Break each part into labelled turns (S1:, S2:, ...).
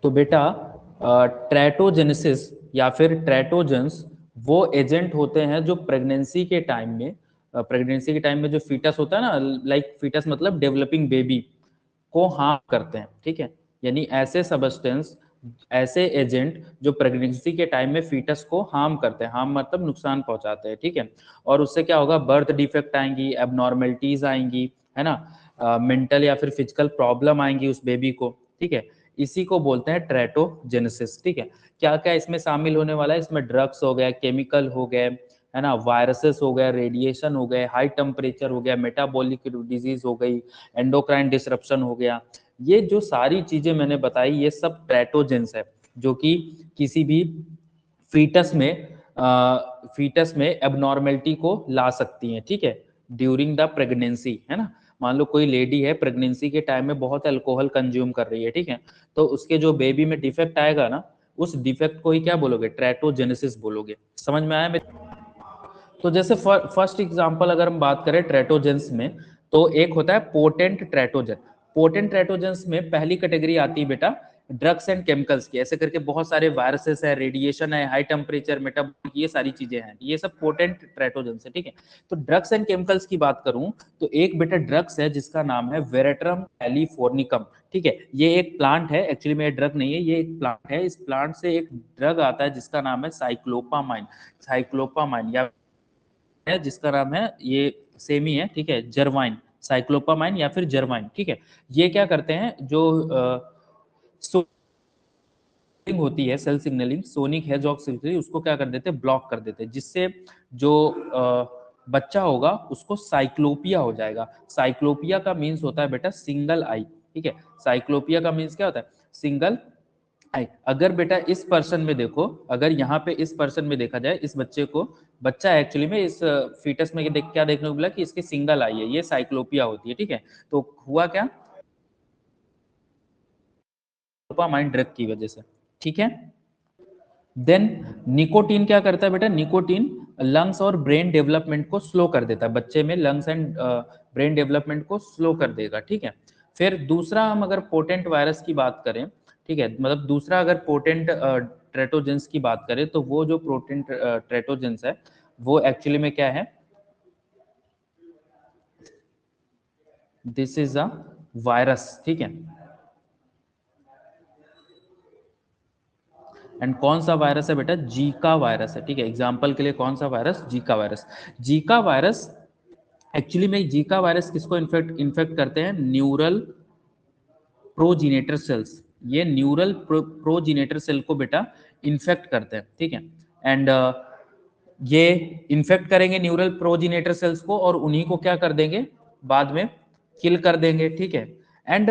S1: तो बेटा ट्रेटोजेनेसिस या फिर ट्रेटोजेंस वो एजेंट होते हैं जो प्रेगनेंसी के टाइम में जो फीटस होता है ना, लाइक फीटस मतलब डेवलपिंग बेबी को हार्म करते हैं, ठीक है। यानी ऐसे सबस्टेंस, ऐसे एजेंट जो प्रेगनेंसी के टाइम में फीटस को हार्म करते हैं, हार्म मतलब नुकसान पहुंचाते हैं, ठीक है। और उससे क्या होगा, बर्थ डिफेक्ट आएंगी, एबनॉर्मेलिटीज आएंगी, है ना, मेंटल या फिर फिजिकल प्रॉब्लम आएंगी उस बेबी को, ठीक है। इसी को बोलते हैं ट्रेटोजेनेसिस, ठीक है। क्या क्या इसमें शामिल होने वाला है, इसमें ड्रग्स हो गए, केमिकल हो गए, है ना, वायरसेस हो गए, रेडिएशन हो गए, हाई टेम्परेचर हो गया, मेटाबॉलिक डिजीज हो गई, एंडोक्राइन डिसरप्शन हो गया। ये जो सारी चीजें मैंने बताई ये सब ट्रेटोजेंस है, जो कि किसी भी फीटस में फीटस में एबनॉर्मेलिटी को ला सकती हैं, ठीक है, ड्यूरिंग द प्रेगनेंसी, है ना। मान लो कोई लेडी है प्रेगनेंसी के टाइम में बहुत अल्कोहल कंज्यूम कर रही है, ठीक है, तो उसके जो बेबी में डिफेक्ट आएगा ना, उस डिफेक्ट को ही क्या बोलोगे, ट्रेटोजेनेसिस बोलोगे। समझ में आया मेरे? तो जैसे फर्स्ट एग्जांपल अगर हम बात करें ट्रेटोजेंस में, तो एक होता है पोटेंट ट्रेटोजन। पोटेंट ट्रेटोजेंस में पहली कैटेगरी आती है बेटा ड्रग्स एंड केमिकल्स की, ऐसे करके बहुत सारे वायरसेस है, रेडिएशन है, हाई टेम्परेचर, मेटाबॉलिक, ये सारी चीजें हैं, ये सब पोटेंट ट्रेटोजेंस है, ठीक है। तो ड्रग्स एंड केमिकल्स की बात करूं तो एक बेटा ड्रग्स है जिसका नाम है वेरेट्रम कैलिफोर्निकम, ठीक है। ये एक प्लांट है, एक्चुअली में ड्रग नहीं है, ये एक प्लांट है। इस प्लांट से एक ड्रग आता है जिसका नाम है साइक्लोपामाइन। साइक्लोपामाइन या है जिसका नाम है, ये सेम ही है, ठीक है, जर्वाइन, साइक्लोपामाइन या फिर जर्वाइन, ठीक है। ये क्या करते हैं, जो होती है सेल सिग्नलिंग, सोनिक हेजॉक्सिलिटी, उसको क्या कर देते हैं, ब्लॉक कर देते हैं, जिससे जो बच्चा होगा उसको साइक्लोपिया हो जाएगा। साइक्लोपिया का मीन्स होता है बेटा सिंगल आई, ठीक है। साइक्लोपिया का मीन्स क्या होता है, सिंगल आई। अगर बेटा इस पर्सन में देखो, अगर यहाँ पे इस पर्सन में देखा जाए, इस बच्चे को, बच्चा एक्चुअली में इस फीटस में क्या देखने को मिला कि इसके सिंगल आई है, ये साइक्लोपिया होती है, ठीक है। तो हुआ क्या, डोपामाइन ड्रग की वजह से, ठीक है। देन निकोटीन क्या करता है बेटा, निकोटीन लंग्स और ब्रेन डेवलपमेंट को स्लो कर देता है, बच्चे में लंग्स एंड ब्रेन डेवलपमेंट को स्लो कर देगा, ठीक है। फिर दूसरा हम अगर पोटेंट वायरस की बात करें, ठीक है, मतलब दूसरा अगर पोटेंट ट्रेटोजेंस की बात करें, तो वो जो पोटेंट ट्रेटोजेंस है वो एक्चुअली में क्या है, दिस इज अ वायरस, ठीक है। एंड कौन सा वायरस है बेटा, जीका वायरस है, ठीक है। एग्जाम्पल के लिए कौन सा virus, Zika virus. Zika virus actually में, जीका वायरस किसको इन्फेक्ट करते हैं, न्यूरल प्रोजीनेटर सेल्स। ये न्यूरल प्रोजीनेटर सेल को बेटा इन्फेक्ट करते हैं, ठीक है। एंड ये इन्फेक्ट करेंगे न्यूरल प्रोजीनेटर सेल्स को, और उन्हीं को क्या कर देंगे, बाद में किल कर देंगे, ठीक है। एंड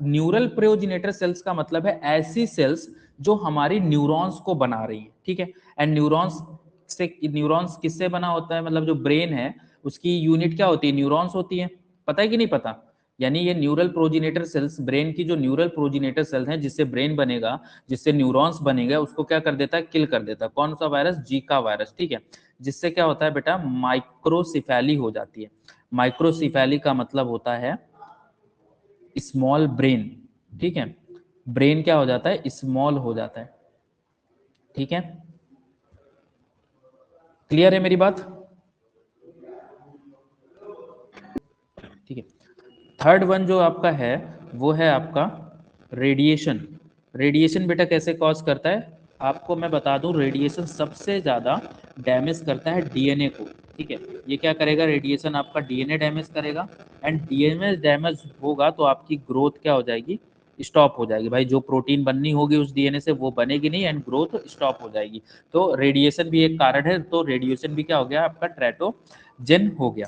S1: न्यूरल प्रोजीनेटर सेल्स का मतलब है ऐसी सेल्स जो हमारी न्यूरॉन्स को बना रही है, ठीक है। एंड न्यूरॉन्स किससे बना होता है, मतलब जो ब्रेन है उसकी यूनिट क्या होती है, न्यूरॉन्स होती है, पता है कि नहीं पता। यानी ये न्यूरल प्रोजीनेटर सेल्स, ब्रेन की जो न्यूरल प्रोजीनेटर सेल्स हैं जिससे ब्रेन बनेगा, जिससे न्यूरॉन्स बनेगा, उसको क्या कर देता है, किल कर देता है। कौन सा वायरस, जीका वायरस, ठीक है। जिससे क्या होता है बेटा, माइक्रोसिफैली हो जाती है। माइक्रोसिफैली का मतलब होता है स्मॉल ब्रेन, ठीक है। ब्रेन क्या हो जाता है, स्मॉल हो जाता है, ठीक है। क्लियर है मेरी बात, ठीक है। थर्ड वन जो आपका है वो है आपका रेडिएशन। रेडिएशन बेटा कैसे कॉज करता है, आपको मैं बता दूं, रेडिएशन सबसे ज्यादा डैमेज करता है डीएनए को, ठीक है। ये क्या करेगा, रेडिएशन आपका डीएनए डैमेज करेगा, एंड डीएनए डैमेज होगा तो आपकी ग्रोथ क्या हो जाएगी, स्टॉप हो जाएगी। भाई जो प्रोटीन बननी होगी उस डीएनए से वो बनेगी नहीं, एंड ग्रोथ स्टॉप हो जाएगी। तो रेडिएशन भी एक कारण है, तो रेडिएशन भी क्या हो गया आपका, ट्रेटोजेन हो गया।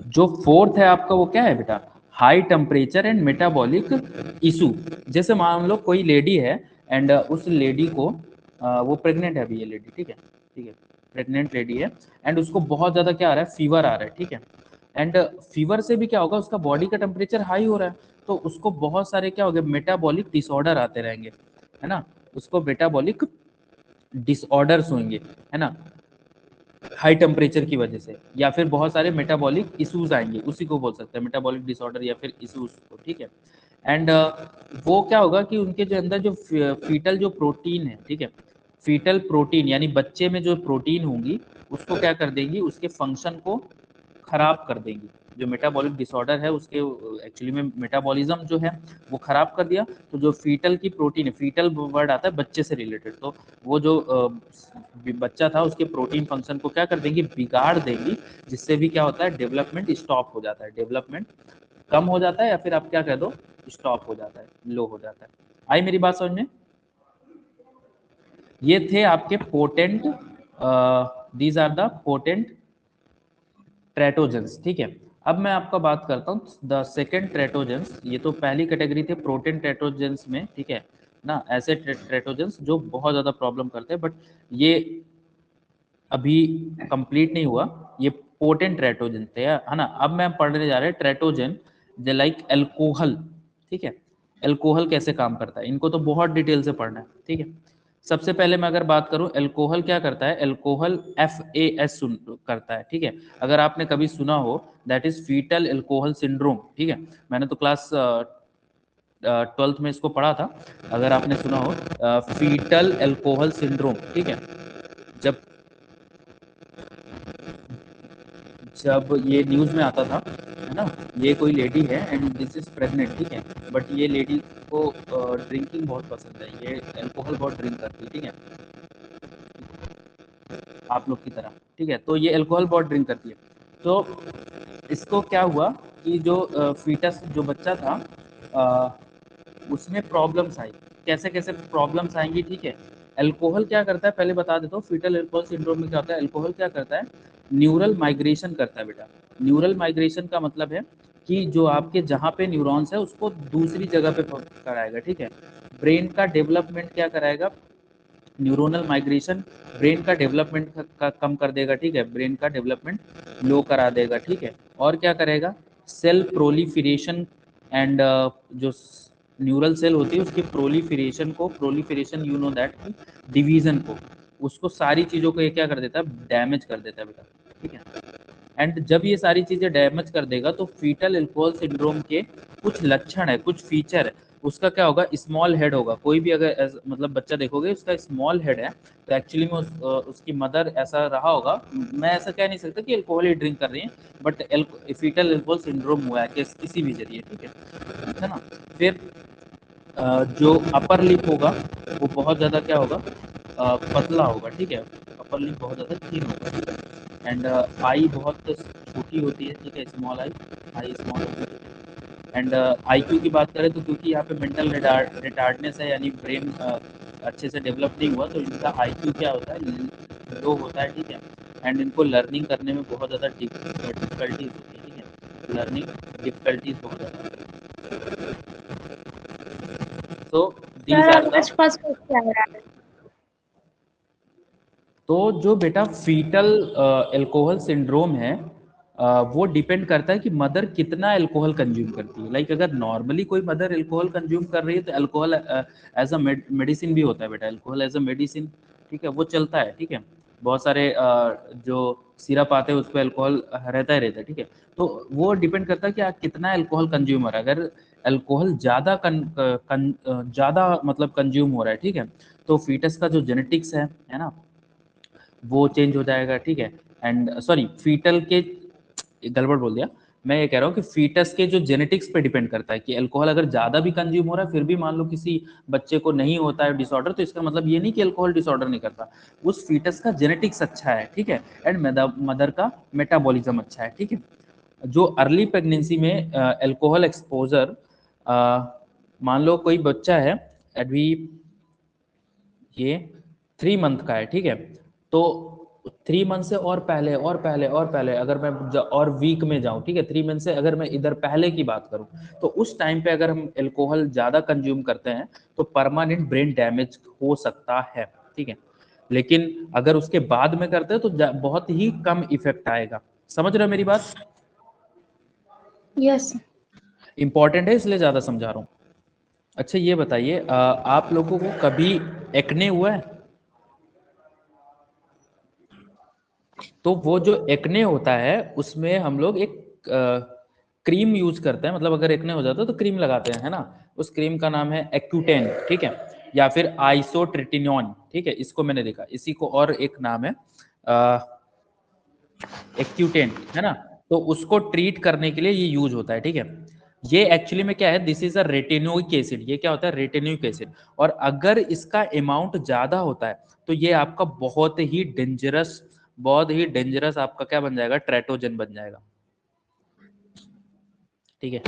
S1: जो फोर्थ है आपका वो क्या है बेटा, high temperature and metabolic issue. जैसे मान लो कोई लेडी है, एंड उस लेडी को वो प्रेग्नेंट है अभी, ये लेडी, ठीक है, ठीक है, प्रेग्नेंट लेडी है, एंड उसको बहुत ज्यादा क्या आ रहा है, फीवर आ रहा है, ठीक है। एंड फीवर से भी क्या होगा, उसका बॉडी का टेम्परेचर हाई हो रहा है, तो उसको बहुत सारे क्या हो गए, मेटाबॉलिक डिसऑर्डर आते रहेंगे, है ना, उसको मेटाबॉलिक डिसऑर्डर्स होंगे, है ना, हाई टेम्परेचर की वजह से, या फिर बहुत सारे मेटाबॉलिक इश्यूज आएंगे, उसी को बोल सकते हैं मेटाबॉलिक डिसऑर्डर या फिर इश्यूज को, ठीक है। एंड वो क्या होगा कि उनके जो अंदर जो फीटल जो प्रोटीन है, ठीक है, फीटल प्रोटीन यानी बच्चे में जो प्रोटीन होंगी उसको क्या कर देंगी, उसके फंक्शन को खराब कर देंगी। जो मेटाबॉलिक डिसऑर्डर है उसके एक्चुअली में मेटाबॉलिज्म जो है वो खराब कर दिया, तो जो फीटल की प्रोटीन है, फीटल वर्ड आता है बच्चे से रिलेटेड, तो वो जो बच्चा था उसके प्रोटीन फंक्शन को क्या कर देंगी, बिगाड़ देंगी, जिससे भी क्या होता है, डेवलपमेंट स्टॉप हो जाता है, डेवलपमेंट कम हो जाता है, या फिर आप क्या कह दो, स्टॉप हो जाता है, लो हो जाता है। आई मेरी बात समझ में? ये थे आपके potent, these are the potent teratogens, ठीक है। अब मैं आपका बात करता हूँ द सेकेंड ट्रेटोजेंस। ये तो पहली कैटेगरी थे प्रोटीन ट्रेटोजेंस में, ठीक है ना, ऐसे ट्रेटोजेंस जो बहुत ज्यादा प्रॉब्लम करते हैं, बट ये अभी कंप्लीट नहीं हुआ, ये पोटेंट ट्रेटोजन थे, है ना। अब मैं पढ़ने जा रहे हैं ट्रेटोजन द लाइक एल्कोहल, ठीक है। एल्कोहल कैसे काम करता है, इनको तो बहुत डिटेल से पढ़ना है, ठीक है। सबसे पहले मैं अगर बात करूं एल्कोहल क्या करता है, एल्कोहल FAS करता है, ठीक है। अगर आपने कभी सुना हो, that is foetal alcohol syndrome, ठीक है। मैंने तो क्लास 12th में इसको पढ़ा था, अगर आपने सुना हो फीटल एल्कोहल सिंड्रोम, ठीक है। जब जब ये न्यूज में आता था, है ना, ये कोई लेडी है एंड दिस इज प्रेग्नेंट, ठीक है, बट ये लेडी को ड्रिंकिंग बहुत पसंद है, ये अल्कोहल बहुत ड्रिंक करती है, ठीक है, आप लोग की तरह, ठीक है। तो ये अल्कोहल बहुत ड्रिंक करती है, तो इसको क्या हुआ कि जो फीटस जो बच्चा था, उसमें प्रॉब्लम्स आई। कैसे कैसे प्रॉब्लम्स आएंगी, ठीक है। अल्कोहल क्या करता है, पहले बता देता हूँ, फीटल अल्कोहल सिंड्रोम में क्या होता है, अल्कोहल क्या करता है, न्यूरल माइग्रेशन करता है बेटा। न्यूरल माइग्रेशन का मतलब है कि जो आपके जहाँ पे न्यूरॉन्स है उसको दूसरी जगह पे कराएगा, ठीक है। ब्रेन का डेवलपमेंट क्या कराएगा, न्यूरोनल माइग्रेशन ब्रेन का डेवलपमेंट का कम कर देगा, ठीक है, ब्रेन का डेवलपमेंट लो करा देगा, ठीक है। और क्या करेगा, सेल प्रोलिफरेशन एंड जो न्यूरल सेल होती है उसकी प्रोलिफरेशन को, proliferation you know that, division को, उसको सारी चीजों को ये क्या कर देता है, डैमेज कर देता है बेटा, ठीक है। एंड जब ये सारी चीजें डैमेज कर देगा तो फीटल अल्कोहल सिंड्रोम के कुछ लक्षण है, कुछ फीचर है, उसका क्या होगा, स्मॉल हेड होगा। कोई भी अगर मतलब बच्चा देखोगे उसका स्मॉल हेड है, तो एक्चुअली में उसकी मदर ऐसा रहा होगा। मैं ऐसा कह नहीं सकता कि अल्कोहल ही ड्रिंक कर रही है, बट फीटल अल्कोहल सिंड्रोम हुआ है किसी भी जरिए, ठीक है ना। फिर जो अपर लिप होगा वो बहुत ज़्यादा क्या होगा, पतला होगा, ठीक है, अपर लिप बहुत ज़्यादा थिन होगा, ठीक है। एंड आई बहुत छोटी होती है, ठीक है, स्मॉल आई, आई स्मॉल होती है। एंड IQ की बात करें तो क्योंकि यहाँ पे मेंटल रिटार्डनेस है, यानी ब्रेन अच्छे से डेवलप नहीं हुआ, तो इनका IQ क्या होता है, लो होता है, ठीक है। एंड इनको लर्निंग करने में बहुत ज़्यादा डिफिकल्टीज होती है, ठीक है, लर्निंग डिफिकल्टीज बहुत ज़्यादा। So these
S2: sir
S1: are the,
S2: आवाज फर्स्ट क्या हो रहा है?
S1: तो जो बेटा फीटल अल्कोहल सिंड्रोम है, वो डिपेंड करता है कि मदर कितना अल्कोहल कंज्यूम करती है। लाइक अगर नॉर्मली कोई मदर अल्कोहल कंज्यूम कर रही है तो अल्कोहल एज अ मेडिसिन भी होता है बेटा, अल्कोहल एज अ मेडिसिन, ठीक है, वो चलता है, ठीक है। बहुत सारे जो सिरप आते हैं उस पर अल्कोहल रहता है, ठीक है। तो वो डिपेंड करता है कि आप कितना अल्कोहल कंज्यूम हो रहा है। अगर अल्कोहल ज़्यादा मतलब कंज्यूम हो रहा है, ठीक है, तो फीटस का जो जेनेटिक्स है ना, वो चेंज हो जाएगा, ठीक है। एंड सॉरी, फीटल के, गड़बड़ बोल दिया, मैं ये कह रहा हूँ कि फीटस के जो जेनेटिक्स पे डिपेंड करता है कि अल्कोहल अगर ज्यादा भी कंज्यूम हो रहा है, फिर भी मान लो किसी बच्चे को नहीं होता है डिसऑर्डर, तो इसका मतलब ये नहीं कि अल्कोहल डिसऑर्डर नहीं करता, उस फीटस का जेनेटिक्स अच्छा है, ठीक है। एंड मदर का मेटाबॉलिज्म अच्छा है, ठीक है। जो अर्ली प्रेगनेंसी में अल्कोहल एक्सपोजर, मान लो कोई बच्चा है अभी, ये 3 मंथ का है, ठीक है, तो 3 मंथ से और पहले अगर मैं और वीक में जाऊं, ठीक है, 3 मंथ से अगर मैं इधर पहले की बात करूं, तो उस टाइम पे अगर हम अल्कोहल ज्यादा कंज्यूम करते हैं तो परमानेंट ब्रेन डैमेज हो सकता है, ठीक है। लेकिन अगर उसके बाद में करते हैं तो बहुत ही कम इफेक्ट आएगा। समझ रहे हो मेरी बात?
S2: यस।
S1: इंपॉर्टेंट है इसलिए ज्यादा समझा रहा हूँ। अच्छा ये बताइए, आप लोगों को कभी एक्ने हुआ है? तो वो जो एक्ने होता है उसमें हम लोग एक क्रीम यूज करते हैं, मतलब अगर एक्ने हो जाता है तो क्रीम लगाते हैं, है ना। उस क्रीम का नाम है एक्यूटेन, ठीक है, या फिर आइसोट्रिटिनोन, ठीक है, इसको मैंने देखा, इसी को और एक नाम है एक्यूटेन, है ना। तो उसको ट्रीट करने के लिए ये यूज होता है, ठीक है। ये एक्चुअली में क्या है, this is a retinoic acid, ये क्या होता है, रेटिनोइक एसिड। और अगर इसका अमाउंट ज्यादा होता है तो ये आपका बहुत ही डेंजरस आपका क्या बन जाएगा, ट्रेटोजन बन जाएगा, ठीक है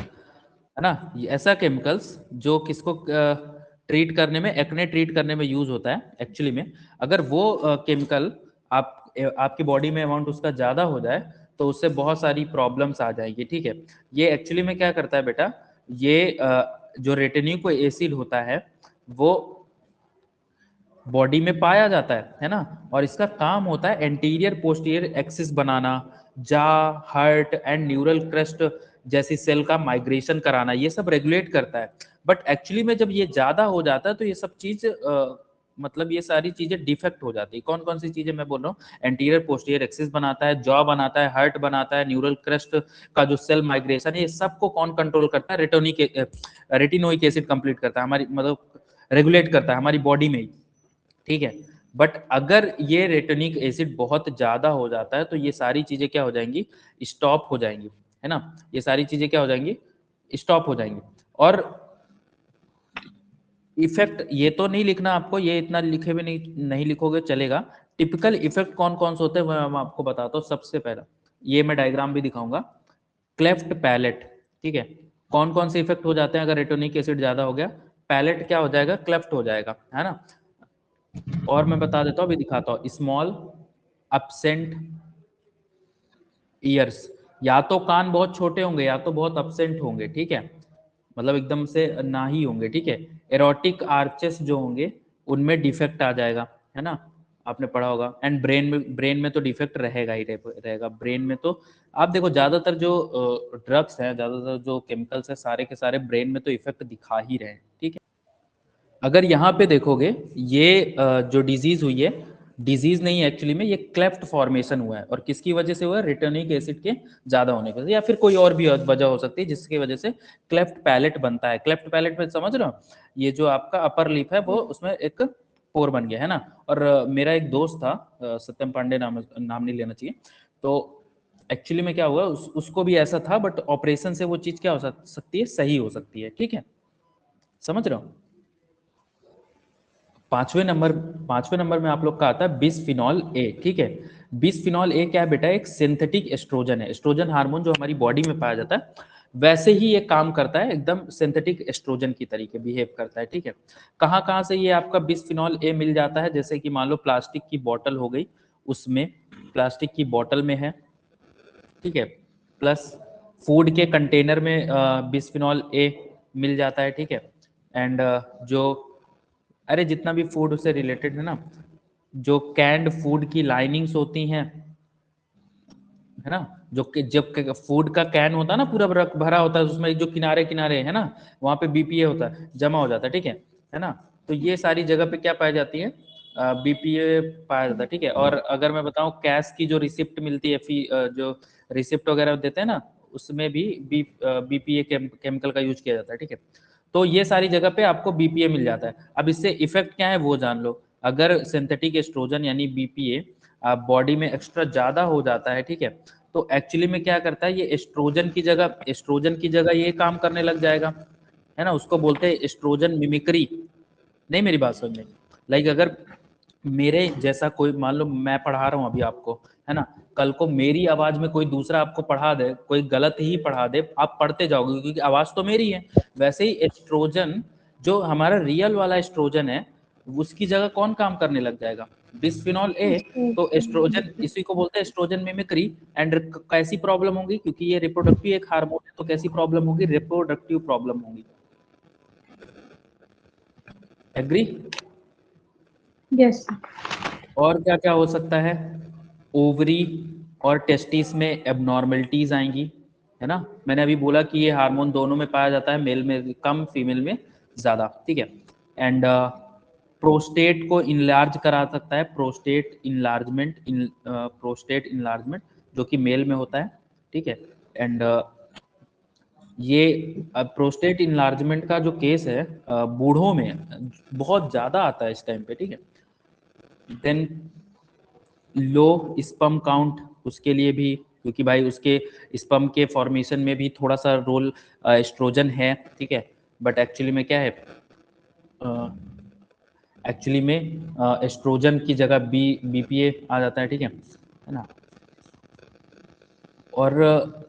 S1: ना। ये ऐसा केमिकल्स जो किसको ट्रीट करने में, एक्ने ट्रीट करने में यूज होता है एक्चुअली में, अगर वो केमिकल आपकी बॉडी में अमाउंट उसका ज्यादा हो जाए तो उससे बहुत सारी प्रॉब्लम्स आ जाएगी, ठीक है। ये एक्चुअली में क्या करता है बेटा, ये जो रेटिनिक एसिड होता है वो बॉडी में पाया जाता है ना। और इसका काम होता है एंटीरियर पोस्टीरियर एक्सिस बनाना, जा, हार्ट एंड न्यूरल क्रस्ट जैसी सेल का माइग्रेशन कराना, ये सब रेगुलेट करता है। बट एक्चुअली में जब ये ज्यादा हो जाता है तो ये सब चीज मतलब ये सारी चीजें डिफेक्ट हो जाती है। कौन कौन सी चीजें मैं बोल रहा हूँ, एंटीरियर पोस्टीरियर एक्सिस बनाता है, जॉ बनाता है, हार्ट बनाता है, न्यूरल क्रस्ट का जो सेल माइग्रेशन है, ये सबको कौन कंट्रोल करता है, रेटिनोइक एसिड कंप्लीट करता है, हमारी मतलब रेगुलेट करता है हमारी बॉडी में ही, ठीक है। बट अगर ये रेटिनिक एसिड बहुत ज्यादा हो जाता है तो ये सारी चीजें क्या हो जाएंगी, स्टॉप हो जाएंगी, है ना। ये सारी चीजें क्या हो जाएंगी, स्टॉप हो जाएंगी। और इफेक्ट ये तो नहीं लिखना आपको, ये इतना लिखे भी नहीं लिखोगे चलेगा। टिपिकल इफेक्ट कौन कौन से होते हैं मैं आपको बताता हूँ। सबसे पहला, ये मैं डायग्राम भी दिखाऊंगा, क्लेफ्ट पैलेट, ठीक है। कौन कौन से इफेक्ट हो जाते हैं अगर रेटोनिक एसिड ज्यादा हो गया, पैलेट क्या हो जाएगा, क्लेफ्ट हो जाएगा, है ना। और मैं बता देता हूँ, अभी दिखाता हूँ, स्मॉल अपसेंट ईयर्स, या तो कान बहुत छोटे होंगे या तो बहुत अपसेंट होंगे, ठीक है, मतलब एकदम से ना ही होंगे, ठीक है। एरोटिक आर्चेस जो होंगे उनमें डिफेक्ट आ जाएगा, है ना, आपने पढ़ा होगा। एंड ब्रेन में तो डिफेक्ट रहेगा ही रहेगा ब्रेन में। तो आप देखो ज्यादातर जो ड्रग्स हैं, ज्यादातर जो केमिकल्स हैं, सारे के सारे ब्रेन में तो इफेक्ट दिखा ही रहे हैं, ठीक है। अगर यहाँ पे देखोगे, ये जो डिजीज हुई है, डिजीज नहीं एक्चुअली में, ये क्लेफ्ट फॉर्मेशन हुआ है। और किसकी वजह से हुआ है, रिटर्निक एसिड के ज्यादा होने की वजह से, या फिर कोई और भी वजह हो सकती है जिसकी वजह से क्लेफ्ट पैलेट बनता है। क्लेफ्ट पैलेट में समझ रहे हो, ये जो आपका अपर लिप है वो उसमें एक पोर बन गया, है ना। और मेरा एक दोस्त था, सत्यम पांडे नाम नहीं लेना चाहिए, तो एक्चुअली में क्या हुआ, उसको भी ऐसा था, बट ऑपरेशन से वो चीज क्या हो सकती है, सही हो सकती है, ठीक है, समझ रहे हो। पांचवें नंबर में आप लोग का आता है बिसफिनॉल ए, ठीक है। बिसफिनॉल ए क्या है बेटा, एक सिंथेटिक एस्ट्रोजन है, एस्ट्रोजन हार्मोन जो हमारी बॉडी में पाया जाता है वैसे ही ये काम करता है, एकदम सिंथेटिक एस्ट्रोजन की तरीके बिहेव करता है, ठीक है। कहाँ कहाँ से ये आपका बिसफिनॉल ए मिल जाता है, जैसे कि मान लो प्लास्टिक की बोतल हो गई, उसमें प्लास्टिक की बोतल में है, ठीक है। प्लस फूड के कंटेनर में बिसफिनॉल ए मिल जाता है, ठीक है। एंड जो अरे जितना भी फूड उससे रिलेटेड है ना, जो कैंड फूड की लाइनिंग्स होती हैं, है ना, जो जब फूड का कैन होता है ना पूरा भरा होता है, उसमें जो किनारे किनारे है ना, वहां पे बीपीए होता है, जमा हो जाता है, ठीक है ना। तो ये सारी जगह पे क्या पाई जाती है, बीपीए पाया जाता है, ठीक है। और अगर मैं बताऊं, कैश की जो रिसिप्ट मिलती है, जो रिसिप्ट वगैरह देते हैं ना, उसमें भी बीपीए केमिकल का यूज किया जाता है, ठीक है। तो ये सारी जगह पे आपको बीपीए मिल जाता है। अब इससे इफेक्ट क्या है वो जान लो। अगर सिंथेटिक एस्ट्रोजन यानी बीपीए बॉडी में एक्स्ट्रा ज्यादा हो जाता है, ठीक है, तो एक्चुअली में क्या करता है, ये एस्ट्रोजन की जगह ये काम करने लग जाएगा, है ना। उसको बोलते हैं एस्ट्रोजन मिमिक्री। नहीं, मेरी बात समझ में, लाइक अगर मेरे जैसा कोई, मान लो मैं पढ़ा रहा हूँ अभी आपको, है ना, कल को मेरी आवाज में कोई दूसरा आपको पढ़ा दे, कोई गलत ही पढ़ा दे, आप पढ़ते जाओगे क्योंकि आवाज तो मेरी है। वैसे ही एस्ट्रोजन, जो हमारा रियल वाला एस्ट्रोजन है, उसकी जगह कौन काम करने लग जाएगा, बिस्फिनॉल ए। तो एस्ट्रोजन, इसी को बोलते हैं एस्ट्रोजन मिमिक्री। एंड कैसी प्रॉब्लम होगी, क्योंकि ये रिप्रोडक्टिव एक हार्मोन है, तो कैसी प्रॉब्लम होगी, रिप्रोडक्टिव प्रॉब्लम होगी। एग्री?
S2: यस।
S1: और क्या क्या हो सकता है, ओवरी और टेस्टिस में एबनॉर्मलिटीज आएंगी, है ना। मैंने अभी बोला कि ये हार्मोन दोनों में पाया जाता है, मेल में कम, फीमेल में ज्यादा, ठीक है। एंड प्रोस्टेट को इनलार्ज करा सकता है, प्रोस्टेट इनलार्जमेंट जो कि मेल में होता है, ठीक है। एंड ये प्रोस्टेट इनलार्जमेंट का जो केस है बूढ़ों में बहुत ज्यादा आता है इस टाइम पे, ठीक है। देन लो स्पर्म काउंट, उसके लिए भी, क्योंकि भाई उसके स्पर्म के फॉर्मेशन में भी थोड़ा सा रोल एस्ट्रोजन है, ठीक है। बट एक्चुअली में क्या है, एक्चुअली में एस्ट्रोजन की जगह बीपीए आ जाता है, ठीक है ना। और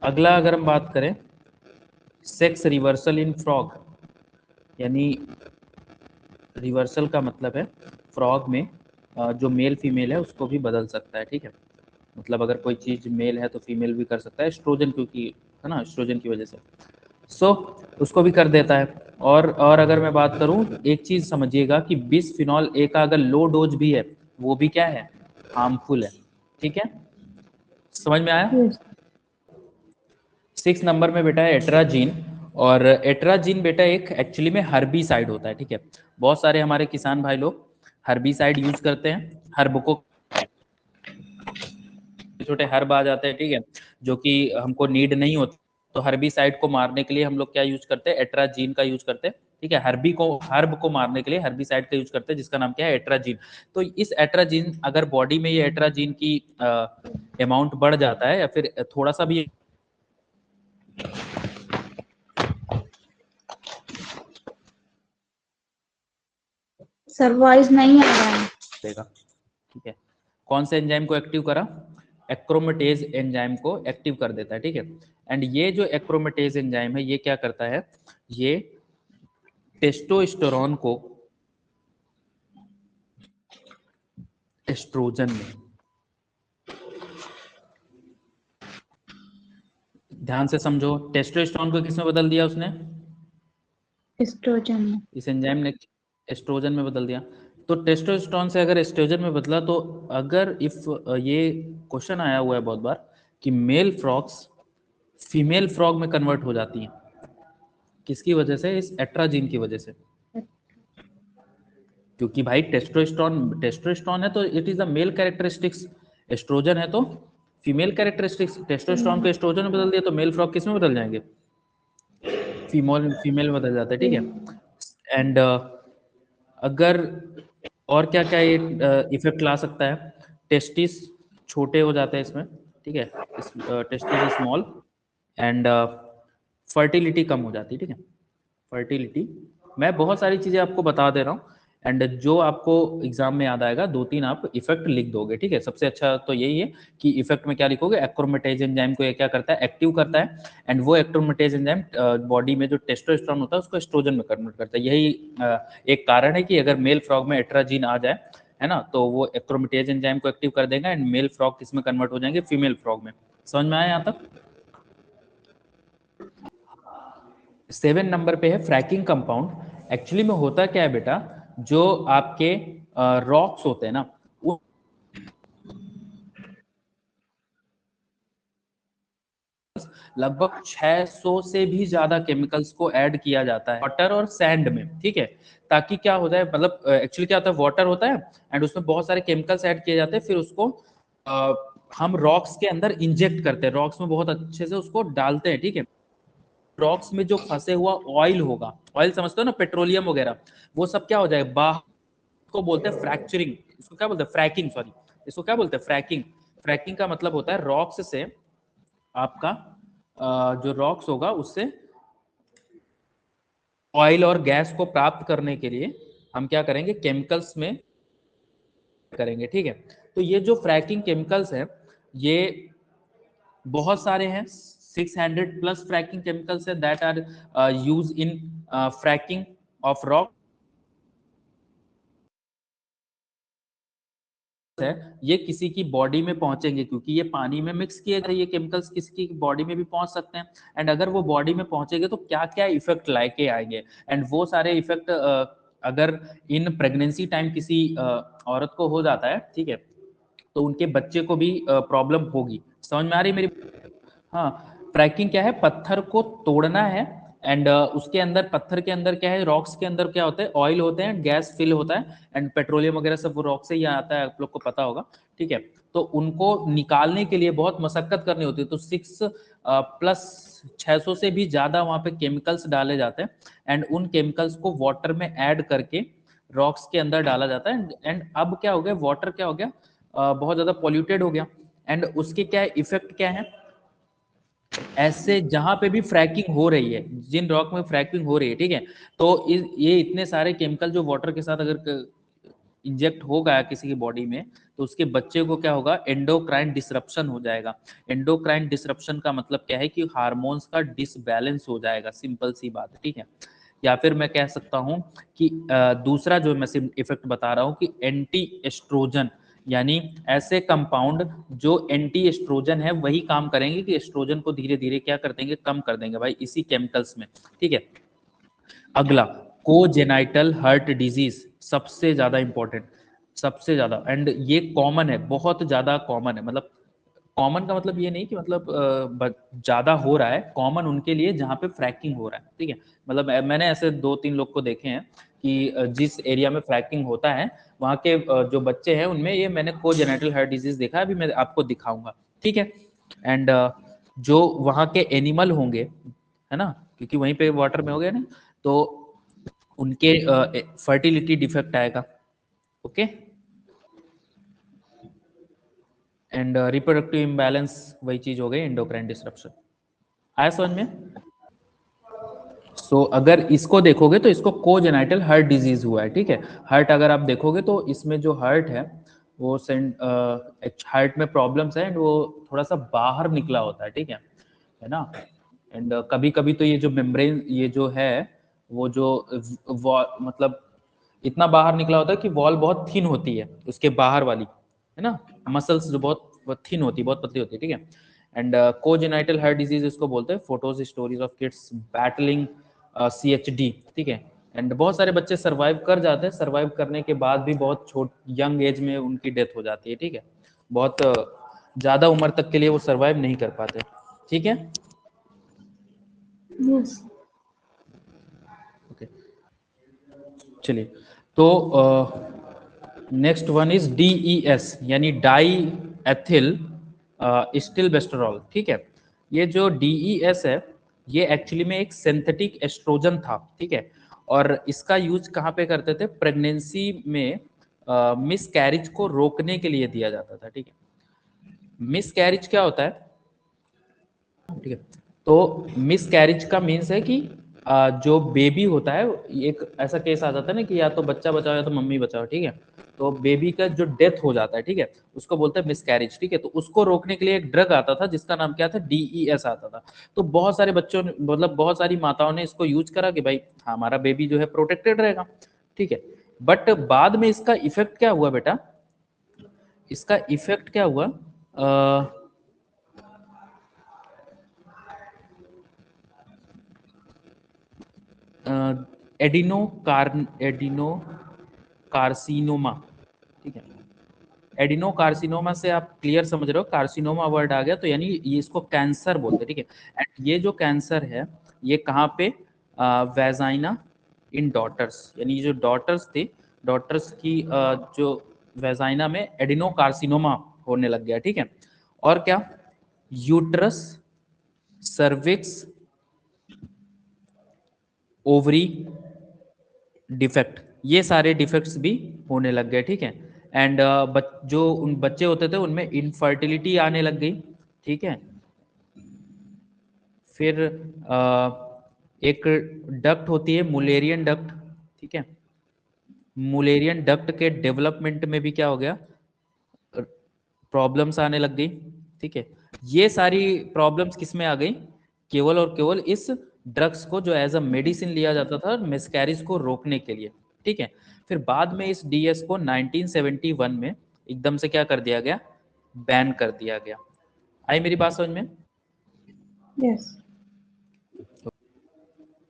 S1: अगला अगर हम बात करें, सेक्स रिवर्सल इन फ्रॉग, यानी रिवर्सल का मतलब है फ्रॉग में जो मेल फीमेल है उसको भी बदल सकता है, ठीक है। मतलब अगर कोई चीज मेल है तो फीमेल भी कर सकता है, एस्ट्रोजन क्योंकि है ना, एस्ट्रोजन की वजह से। सो उसको भी कर देता है। और अगर मैं बात करूं, एक चीज समझिएगा कि बिसफिनॉल ए का अगर लो डोज भी है वो भी क्या है, हार्मफुल है, ठीक है। समझ में आया।
S2: Yes.
S1: 6 नंबर में बेटा है एट्राजीन। और एट्राजीन बेटा एक एक्चुअली में हर्बीसाइड होता है, ठीक है। बहुत सारे हमारे किसान भाई लोग हर्बीसाइड यूज करते हैं, हर्ब को, छोटे हर्ब आ जाते हैं, ठीक है, जो कि हमको नीड नहीं होती। तो हर्बीसाइड को मारने के लिए हम लोग क्या यूज करते हैं, एट्राजीन का यूज करते हैं, ठीक है। हर्ब को मारने के लिए हर्बीसाइड का यूज करते हैं, जिसका नाम क्या है, एट्राजीन। तो इस एट्राजीन, अगर बॉडी में ये एट्राजीन की अमाउंट बढ़ जाता है या फिर थोड़ा सा भी
S2: सर वॉइस नहीं आ रहा है।
S1: देगा, ठीक है। कौन से एंजाइम को एक्टिव करा, एक्रोमेटेज एंजाइम को एक्टिव कर देता है, ठीक है। एंड ये जो एक्रोमेटेज एंजाइम है ये क्या करता है, ये टेस्टोस्टेरोन को एस्ट्रोजन में, ध्यान से समझो, टेस्टोस्टेरोन को किसमें बदल दिया उसने,
S2: एस्ट्रोजन में।
S1: इस एंजाइम ने एस्ट्रोजन में बदल दिया। तो टेस्टोस्टेरोन से अगर एस्ट्रोजन में बदला, तो अगर इफ ये क्वेश्चन आया हुआ है बहुत बार कि मेल फ्रॉग्स फीमेल फ्रॉग में कन्वर्ट हो जाती हैं, किसकी वजह से, इस एट्राजीन की वजह से। क्योंकि भाई टेस्टोस्टेरोन है तो it is the male characteristics, oestrogen है तो फीमेल कैरेक्टरिस्टिक्स। टेस्टोस्टेरोन को एस्ट्रोजन में बदल दिया तो मेल फ्रॉग किस में बदल जाएंगे, फीमेल में बदल जाता है, ठीक है। एंड अगर और क्या क्या ये इफेक्ट ला सकता है, टेस्टिस छोटे हो जाते हैं इसमें, ठीक है, टेस्टिस स्मॉल। एंड फर्टिलिटी कम हो जाती है, ठीक है, फर्टिलिटी। मैं बहुत सारी चीजें आपको बता दे रहा हूँ, एंड जो आपको एग्जाम में याद आएगा 2-3 आप इफेक्ट लिख दोगे, ठीक है। सबसे अच्छा तो यही है कि इफेक्ट में क्या लिखोगे, एक्रोमेटेज एंजाइम को ये क्या करता है, एक्टिव करता है। एंड वो एक्रोमेटेज एंजाइम बॉडी में जो टेस्टोस्टेरोन होता है उसको एस्ट्रोजन में कन्वर्ट करता है। यही एक कारण है कि अगर मेल फ्रॉग में एट्राजीन आ जाए, है ना, तो वो एक्रोमेटेज एंजाइम को एक्टिव कर देगा एंड मेल फ्रॉग किसमें कन्वर्ट हो जाएंगे, फीमेल फ्रॉग में। समझ में आया यहाँ तक। 7 नंबर पे है फ्रैकिंग कंपाउंड। एक्चुअली में होता क्या है बेटा, जो आपके रॉक्स होते हैं ना, लगभग 600 से भी ज्यादा केमिकल्स को ऐड किया जाता है वाटर और सैंड में, ठीक है। ताकि क्या हो जाए, मतलब एक्चुअली क्या होता है, वाटर होता है एंड उसमें बहुत सारे केमिकल्स ऐड किए जाते हैं, फिर उसको अ, हम रॉक्स के अंदर इंजेक्ट करते हैं, रॉक्स में बहुत अच्छे से उसको डालते हैं, ठीक है। रॉक्स में जो फंसे हुआ ऑयल होगा, ऑयल समझते हो ना, पेट्रोलियम वगैरह, वो सब क्या हो जाए बाहर, को बोलते हैं फ्रैक्चरिंग, इसको क्या बोलते हैं, फ्रैकिंग, सॉरी, इसको क्या बोलते हैं, फ्रैकिंग। फ्रैकिंग का मतलब होता है रॉक्स से आपका जो रॉक्स होगा उससे ऑयल और गैस को प्राप्त करने के लिए हम क्या करेंगे, केमिकल्स में करेंगे, ठीक है। तो ये जो फ्रैकिंग केमिकल्स है ये बहुत सारे हैं, 600 प्लस फ्रैकिंग केमिकल्स है that are use in fracking of rock है। ये किसी की बॉडी में पहुंचेंगे, क्योंकि ये पानी में मिक्स किए गए, ये केमिकल्स किसी की बॉडी में भी पहुंच सकते हैं। एंड अगर वो बॉडी में पहुंचेंगे तो क्या क्या इफेक्ट लाके आएंगे, एंड वो सारे इफेक्ट अगर इन प्रेगनेंसी टाइम किसी औरत को हो जाता है, ठीक है, तो उनके बच्चे को भी प्रॉब्लम होगी। समझ में आ रही मेरी। हाँ, फ्रैकिंग क्या है, पत्थर को तोड़ना है एंड उसके अंदर, पत्थर के अंदर क्या है, रॉक्स के अंदर क्या होता है, ऑयल होते हैं, गैस फिल होता है, एंड पेट्रोलियम वगैरह सब वो रॉक से ही आता है, आप लोग को पता होगा, ठीक है। तो उनको निकालने के लिए बहुत मशक्कत करनी होती है, तो 600+ से भी ज्यादा वहां पे केमिकल्स डाले जाते हैं, एंड उन केमिकल्स को वाटर में ऐड करके रॉक्स के अंदर डाला जाता है। एंड अब क्या हो गया, वाटर क्या हो गया, बहुत ज्यादा पॉल्यूटेड हो गया, एंड उसके क्या इफेक्ट क्या है, ऐसे जहां पे भी फ्रैकिंग हो रही है, जिन रॉक में फ्रैकिंग हो रही है, ठीक है, तो ये इतने सारे केमिकल जो वाटर के साथ अगर इंजेक्ट हो गया किसी की बॉडी में, तो उसके बच्चे को क्या होगा, एंडोक्राइन डिसरप्शन हो जाएगा। एंडोक्राइन डिसरप्शन का मतलब क्या है कि हार्मोन्स का डिसबैलेंस हो जाएगा, सिंपल सी बात है, ठीक है। या फिर मैं कह सकता हूं कि दूसरा जो मैं इफेक्ट बता रहा हूं कि एंटी एस्ट्रोजन, यानी ऐसे कंपाउंड जो एंटी एस्ट्रोजन है वही काम करेंगे कि एस्ट्रोजन को धीरे धीरे क्या कर देंगे, कम कर देंगे भाई, इसी केमिकल्स में, ठीक है। अगला, कोजेनाइटल हार्ट डिजीज, सबसे ज्यादा इंपॉर्टेंट, सबसे ज्यादा, एंड ये कॉमन है, बहुत ज्यादा कॉमन है। मतलब कॉमन का मतलब ये नहीं कि मतलब ज्यादा हो रहा है, कॉमन उनके लिए जहाँ पे फ्रैकिंग हो रहा है, ठीक है। मतलब मैंने ऐसे 2-3 लोग को देखे हैं कि जिस एरिया में फ्रैकिंग होता है वहाँ के जो बच्चे हैं उनमें ये मैंने कोजेनाइटल हार्ट डिजीज देखा है, अभी मैं आपको दिखाऊंगा, ठीक है। एंड जो वहाँ के एनिमल होंगे, है ना, क्योंकि वहीं पे वाटर में हो गया ना, तो उनके फर्टिलिटी डिफेक्ट आएगा, ओके, एंड रिप्रोडक्टिव इम्बैलेंस, वही चीज हो गई एंडोक्राइन डिसरप्शन। आया समझ में? सो अगर इसको देखोगे तो इसको कोजेनाइटल हार्ट डिजीज हुआ है, ठीक है। हार्ट अगर आप देखोगे तो इसमें जो हार्ट है वो हार्ट में प्रॉब्लम्स है, एंड वो थोड़ा सा बाहर निकला होता है ना। एंड कभी कभी तो ये जो मेम्ब्रेन, ये जो है वो जो मतलब इतना बाहर निकला होता है कि वॉल बहुत थिन होती है उसके बाहर वाली, है ना, मसल्स जो बहुत थिन होती है, बहुत पतली होती है, ठीक है। एंड कोजेनाइटल हार्ट डिजीज इसको बोलते हैं, photos stories of kids battling CHD, ठीक है। एंड बहुत सारे बच्चे सरवाइव कर जाते हैं, सरवाइव करने के बाद भी बहुत छोट यंग एज में उनकी डेथ हो जाती है, ठीक है। बहुत ज्यादा उम्र तक के लिए वो सरवाइव नहीं कर पाते, ठीक है।
S2: Yes.
S1: ओके, चलिए, तो नेक्स्ट वन इज DES, यानी डाई एथिल स्टिलबेस्टेरॉल, ठीक है। ये जो DES है ये एक्चुअली में एक सिंथेटिक एस्ट्रोजन था, ठीक है। और इसका यूज कहाँ पे करते थे, प्रेगनेंसी में मिस कैरिज को रोकने के लिए दिया जाता था, ठीक है। मिस कैरिज क्या होता है, ठीक है, तो मिस कैरिज का मीन्स है कि जो बेबी होता है, एक ऐसा केस आ जाता है ना कि या तो बच्चा बचाओ या तो मम्मी बचाओ, ठीक है। तो बेबी का जो डेथ हो जाता है, ठीक है, उसको बोलते हैं मिस कैरिज, ठीक है। तो उसको रोकने के लिए एक ड्रग आता था जिसका नाम क्या था, DES आता था। तो बहुत सारे बच्चों ने, मतलब बहुत सारी माताओं ने इसको यूज करा कि भाई हमारा बेबी जो है प्रोटेक्टेड रहेगा, ठीक है। बट बाद में इसका इफेक्ट क्या हुआ बेटा, इसका इफेक्ट क्या हुआ, एडिनो कार्सिनोमा, ठीक है। एडिनो कार्सिनोमा से आप क्लियर समझ रहे हो, कार्सिनोमा वर्ड आ गया तो यानी ये इसको कैंसर बोलते हैं, ठीक है। एंड ये जो कैंसर है ये कहाँ पे, वेजाइना इन डॉटर्स, यानी ये जो डॉटर्स थी, डॉटर्स की जो वेजाइना में एडिनो कार्सिनोमा होने लग गया, ठीक है। और क्या, यूट्रस, सर्विक्स, ओवरी डिफेक्ट, ये सारे डिफेक्ट्स भी होने लग गए, ठीक है। एंड जो उन बच्चे होते थे उनमें इनफर्टिलिटी आने लग गई, ठीक है। फिर एक डक्ट होती है मुलेरियन डक्ट, ठीक है। मुलेरियन डक्ट के डेवलपमेंट में भी क्या हो गया, प्रॉब्लम्स आने लग गई, ठीक है। ये सारी प्रॉब्लम्स किस में आ गई, केवल और केवल इस ड्रग्स को जो एज अ मेडिसिन लिया जाता था मिसकैरेज को रोकने के लिए, ठीक है। फिर बाद में इस DS को 1971 में एकदम से क्या कर दिया गया, बैन कर दिया गया। आई मेरी बात समझ में?
S2: Yes.